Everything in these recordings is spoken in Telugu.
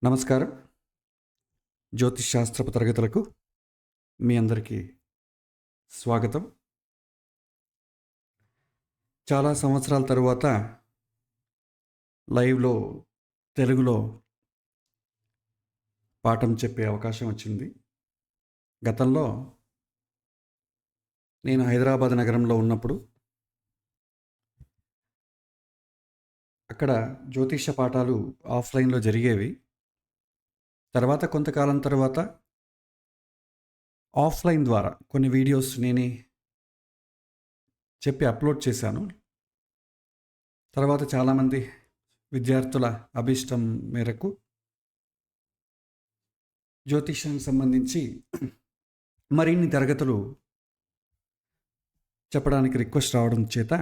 నమస్కారం. జ్యోతిష్ శాస్త్రపు తరగతులకు మీ అందరికీ స్వాగతం. చాలా సంవత్సరాల తరువాత లైవ్‌లో తెలుగులో పాఠం చెప్పే అవకాశం వచ్చింది. గతంలో నేను హైదరాబాద్ నగరంలో ఉన్నప్పుడు అక్కడ జ్యోతిష పాఠాలు ఆఫ్‌లైన్‌లో జరిగేవి. తర్వాత కొంతకాలం తర్వాత ఆఫ్‌లైన్ ద్వారా కొన్ని వీడియోస్ నేనే చెప్పి అప్‌లోడ్ చేశాను. తర్వాత చాలామంది విద్యార్థుల అభీష్టం మేరకు జ్యోతిష్యానికి సంబంధించి మరిన్ని తరగతులు చెప్పడానికి రిక్వెస్ట్ రావడం చేత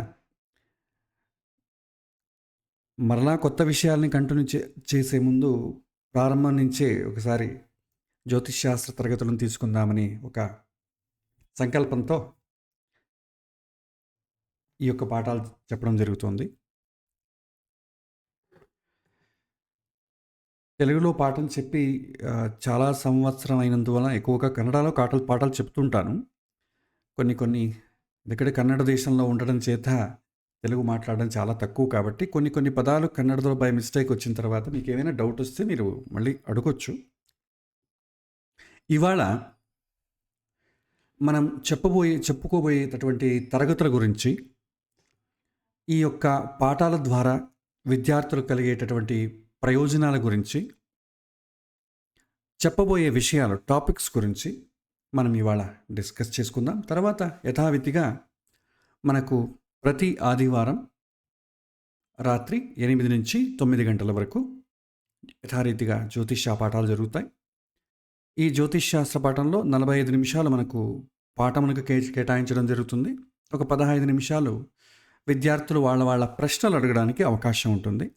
మరలా కొత్త విషయాల్ని కంటిన్యూ చేసే ముందు ప్రారంభం నుంచే ఒకసారి జ్యోతిష్ శాస్త్ర తరగతులను తీసుకుందామని ఒక సంకల్పంతో ఈ యొక్క పాఠాలు చెప్పడం జరుగుతుంది. తెలుగులో పాఠం చెప్పి చాలా సంవత్సరం అయినందువలన ఎక్కువగా కన్నడలో పాఠాలు చెప్తుంటాను. కొన్ని ఎందుకంటే కన్నడ దేశంలో ఉండడం చేత తెలుగు మాట్లాడడం చాలా తక్కువ కాబట్టి కొన్ని పదాలు కన్నడలో బై మిస్టేక్ వచ్చిన తర్వాత మీకు ఏమైనా డౌట్ వస్తే మీరు మళ్ళీ అడగొచ్చు. ఇవాళ మనం చెప్పుకోబోయేటటువంటి తరగతుల గురించి, ఈ యొక్క పాఠాల ద్వారా విద్యార్థులు కలిగేటటువంటి ప్రయోజనాల గురించి, చెప్పబోయే విషయాలు టాపిక్స్ గురించి మనం ఇవాళ డిస్కస్ చేసుకుందాం. తర్వాత యథావిధిగా మనకు ప్రతి ఆదివారం రాత్రి 8 నుంచి 9 గంటల వరకు యథారీతిగా జ్యోతిష్య పాఠాలు జరుగుతాయి. ఈ జ్యోతిష్ శాస్త్ర పాఠంలో 45 నిమిషాలు మనకు పాఠమునకు కేటాయించడం జరుగుతుంది. ఒక 15 నిమిషాలు విద్యార్థులు వాళ్ళ ప్రశ్నలు అడగడానికి అవకాశం ఉంటుంది.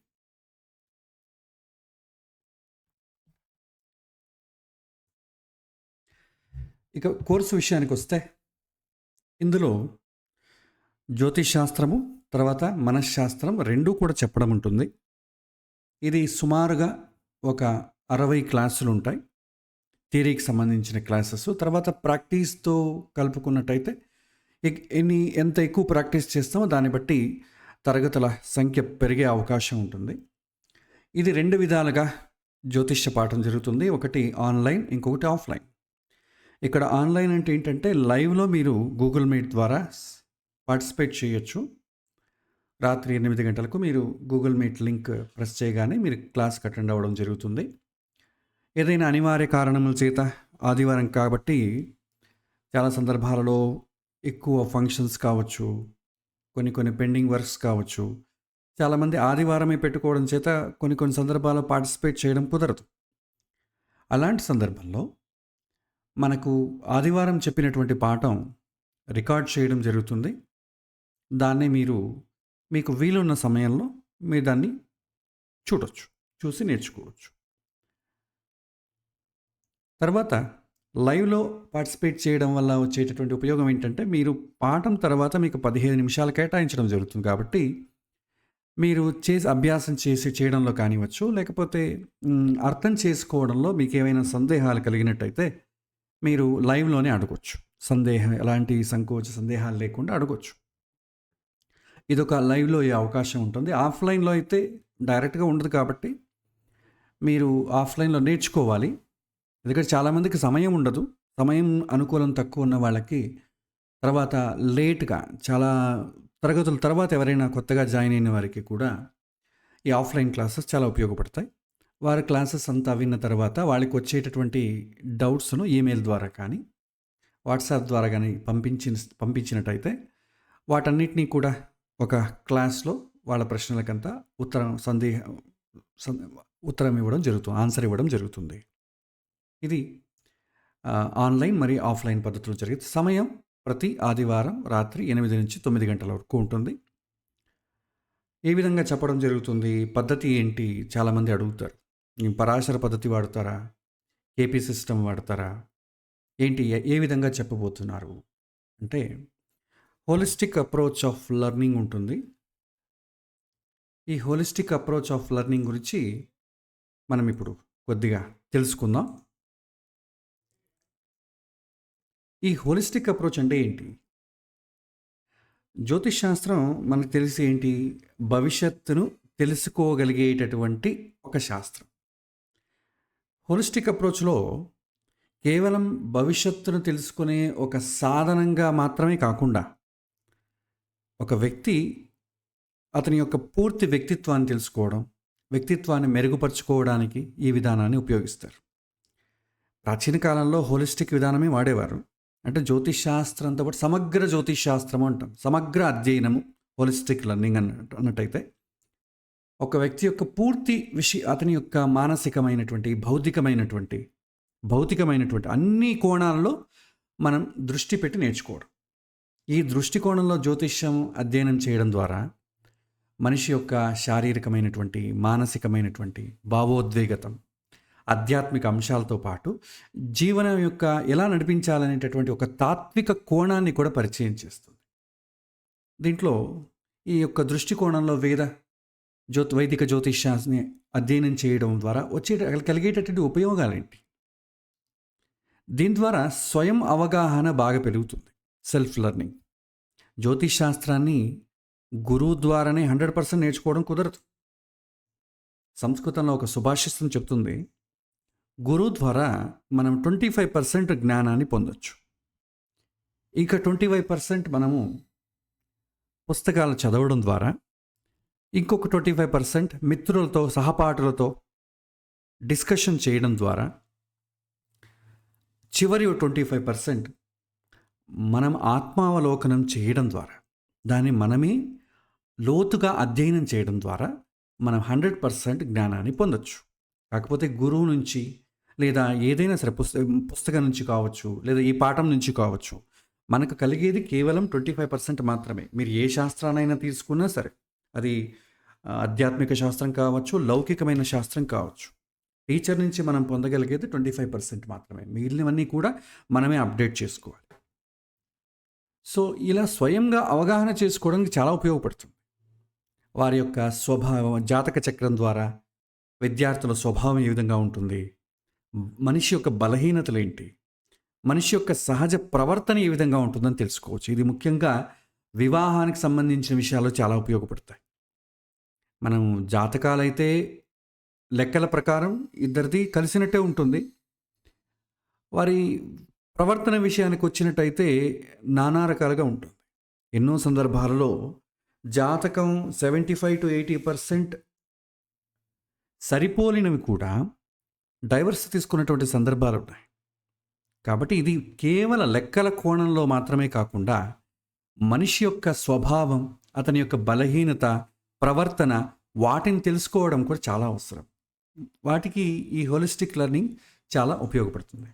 ఇక కోర్సు విషయానికి వస్తే, ఇందులో జ్యోతిష్ శాస్త్రము తర్వాత మనశ్శాస్త్రం రెండూ కూడా చెప్పడం ఉంటుంది. ఇది సుమారుగా ఒక 60 క్లాసులు ఉంటాయి. థియరీకి సంబంధించిన క్లాసెస్. తర్వాత ప్రాక్టీస్తో కలుపుకున్నట్టయితే ఎంత ఎక్కువ ప్రాక్టీస్ చేస్తామో దాన్ని బట్టి తరగతుల సంఖ్య పెరిగే అవకాశం ఉంటుంది. ఇది 2 విధాలుగా జ్యోతిష్య పాఠం జరుగుతుంది. ఒకటి ఆన్లైన్, ఇంకొకటి ఆఫ్లైన్. ఇక్కడ ఆన్లైన్ అంటే ఏంటంటే లైవ్లో మీరు గూగుల్ మీట్ ద్వారా పార్టిసిపేట్ చేయొచ్చు. రాత్రి 8 గంటలకు మీరు గూగుల్ మీట్ లింక్ ప్రెస్ చేయగానే మీరు క్లాస్కి అటెండ్ అవ్వడం జరుగుతుంది. ఏదైనా అనివార్య కారణముల చేత ఆదివారం కాబట్టి చాలా సందర్భాలలో ఎక్కువ ఫంక్షన్స్ కావచ్చు, కొన్ని పెండింగ్ వర్క్స్ కావచ్చు. చాలామంది ఆదివారమే పెట్టుకోవడం చేత కొన్ని సందర్భాల్లో పార్టిసిపేట్ చేయడం కుదరదు. అలాంటి సందర్భంలో మనకు ఆదివారం చెప్పినటువంటి పాఠం రికార్డ్ చేయడం జరుగుతుంది. దాన్ని మీకు వీలున్న సమయంలో మీరు దాన్ని చూసి నేర్చుకోవచ్చు. తర్వాత లైవ్లో పార్టిసిపేట్ చేయడం వల్ల వచ్చేటటువంటి ఉపయోగం ఏంటంటే, మీరు పాఠం తర్వాత మీకు 15 నిమిషాలు కేటాయించడం జరుగుతుంది. కాబట్టి మీరు అభ్యాసం చేయడంలో కానివచ్చు, లేకపోతే అర్థం చేసుకోవడంలో మీకు ఏమైనా సందేహాలు కలిగినట్టయితే మీరు లైవ్లోనే అడగొచ్చు. ఎలాంటి సందేహాలు లేకుండా అడగొచ్చు. ఇదొక లైవ్లో అయ్యే అవకాశం ఉంటుంది. ఆఫ్లైన్లో అయితే డైరెక్ట్గా ఉండదు కాబట్టి మీరు ఆఫ్లైన్లో నేర్చుకోవాలి. ఎందుకంటే చాలామందికి సమయం ఉండదు. సమయం అనుకూలం తక్కువ ఉన్న వాళ్ళకి తర్వాత లేట్గా చాలా తరగతుల తర్వాత ఎవరైనా కొత్తగా జాయిన్ అయిన వారికి కూడా ఈ ఆఫ్లైన్ క్లాసెస్ చాలా ఉపయోగపడతాయి. వారి క్లాసెస్ అంతా విన్న తర్వాత వాళ్ళకి వచ్చేటటువంటి డౌట్స్ను ఈమెయిల్ ద్వారా కానీ వాట్సాప్ ద్వారా కానీ పంపించినట్టయితే వాటన్నిటినీ కూడా ఒక క్లాస్లో వాళ్ళ ప్రశ్నలకంతా ఉత్తరం ఇవ్వడం జరుగుతుంది, ఆన్సర్ ఇవ్వడం జరుగుతుంది. ఇది ఆన్లైన్ మరియు ఆఫ్లైన్ పద్ధతులు జరిగే సమయం ప్రతి ఆదివారం రాత్రి 8 నుంచి 9 గంటల వరకు ఉంటుంది. ఏ విధంగా చెప్పడం జరుగుతుంది, పద్ధతి ఏంటి చాలామంది అడుగుతారు. పరాశర పద్ధతి వాడతారా, కేపీ సిస్టమ్ వాడతారా, ఏంటి ఏ విధంగా చెప్పబోతున్నారు అంటే, హోలిస్టిక్ అప్రోచ్ ఆఫ్ లెర్నింగ్ ఉంటుంది. ఈ హోలిస్టిక్ అప్రోచ్ ఆఫ్ లెర్నింగ్ గురించి మనం ఇప్పుడు కొద్దిగా తెలుసుకుందాం. ఈ హోలిస్టిక్ అప్రోచ్ అంటే ఏంటి? జ్యోతిష్ శాస్త్రం మనకు తెలిసి ఏంటి? భవిష్యత్తును తెలుసుకోగలిగేటటువంటి ఒక శాస్త్రం. హోలిస్టిక్ అప్రోచ్‌లో కేవలం భవిష్యత్తును తెలుసుకునే ఒక సాధనంగా మాత్రమే కాకుండా, ఒక వ్యక్తి అతని యొక్క పూర్తి వ్యక్తిత్వాన్ని తెలుసుకోవడం, వ్యక్తిత్వాన్ని మెరుగుపరుచుకోవడానికి ఈ విధానాన్ని ఉపయోగిస్తారు. ప్రాచీన కాలంలో హోలిస్టిక్ విధానమే వాడేవారు. అంటే జ్యోతిష్ శాస్త్రంతో పాటు సమగ్ర జ్యోతిష్ శాస్త్రము అంటాం. సమగ్ర అధ్యయనము హోలిస్టిక్ లెర్నింగ్ అన్నట్టయితే ఒక వ్యక్తి యొక్క పూర్తి అతని యొక్క మానసికమైనటువంటి, భౌతికమైనటువంటి అన్ని కోణాల్లో మనం దృష్టి పెట్టి నేర్చుకోవడం. ఈ దృష్టికోణంలో జ్యోతిష్యం అధ్యయనం చేయడం ద్వారా మనిషి యొక్క శారీరకమైనటువంటి, మానసికమైనటువంటి, భావోద్వేగతం, ఆధ్యాత్మిక అంశాలతో పాటు జీవనం యొక్క ఎలా నడిపించాలనేటటువంటి ఒక తాత్విక కోణాన్ని కూడా పరిచయం చేస్తుంది. దీంట్లో ఈ యొక్క దృష్టికోణంలో వైదిక జ్యోతిష్యాన్ని అధ్యయనం చేయడం ద్వారా కలిగేటటువంటి ఉపయోగాలేంటి? దీని ద్వారా స్వయం అవగాహన బాగా పెరుగుతుంది. Self learning. జ్యోతిష్ శాస్త్రాన్ని గురువు ద్వారానే 100% నేర్చుకోవడం కుదరదు. సంస్కృతంలో ఒక సుభాషితం చెప్తుంది, గురువు ద్వారా మనం 25% జ్ఞానాన్ని పొందొచ్చు. ఇక 25% మనము పుస్తకాలు చదవడం ద్వారా, ఇంకొక 25% మిత్రులతో, సహపాఠులతో డిస్కషన్ చేయడం ద్వారా, చివరి 25% మనం ఆత్మావలోకనం చేయడం ద్వారా, దాన్ని మనమే లోతుగా అధ్యయనం చేయడం ద్వారా మనం 100% జ్ఞానాన్ని పొందొచ్చు. కాకపోతే గురువు నుంచి, లేదా ఏదైనా సరే పుస్తకం నుంచి కావచ్చు, లేదా ఈ పాఠం నుంచి కావచ్చు, మనకు కలిగేది కేవలం 25% మాత్రమే. మీరు ఏ శాస్త్రానైనా తీసుకున్నా సరే, అది ఆధ్యాత్మిక శాస్త్రం కావచ్చు, లౌకికమైన శాస్త్రం కావచ్చు, టీచర్ నుంచి మనం పొందగలిగేది 25% మాత్రమే. మిగిలినవన్నీ కూడా మనమే అప్డేట్ చేసుకోవాలి. సో ఇలా స్వయంగా అవగాహన చేసుకోవడానికి చాలా ఉపయోగపడుతుంది. వారి యొక్క స్వభావం, జాతక చక్రం ద్వారా విద్యార్థుల స్వభావం ఏ విధంగా ఉంటుంది, మనిషి యొక్క బలహీనతలు ఏంటి, మనిషి యొక్క సహజ ప్రవర్తన ఏ విధంగా ఉంటుందని తెలుసుకోవచ్చు. ఇది ముఖ్యంగా వివాహానికి సంబంధించిన విషయాల్లో చాలా ఉపయోగపడతాయి. మనం జాతకాలైతే లెక్కల ప్రకారం ఇద్దరిది కలిసినట్టే ఉంటుంది. వారి ప్రవర్తన విషయానికి వచ్చినట్టయితే నానా రకాలుగా ఉంటుంది. ఎన్నో సందర్భాలలో జాతకం 75 to 80% సరిపోలినవి కూడా డైవర్స్ తీసుకున్నటువంటి సందర్భాలు ఉన్నాయి. కాబట్టి ఇది కేవలం లెక్కల కోణంలో మాత్రమే కాకుండా మనిషి యొక్క స్వభావం, అతని యొక్క బలహీనత, ప్రవర్తన, వాటిని తెలుసుకోవడం కూడా చాలా అవసరం. వాటికి ఈ హోలిస్టిక్ లెర్నింగ్ చాలా ఉపయోగపడుతుంది.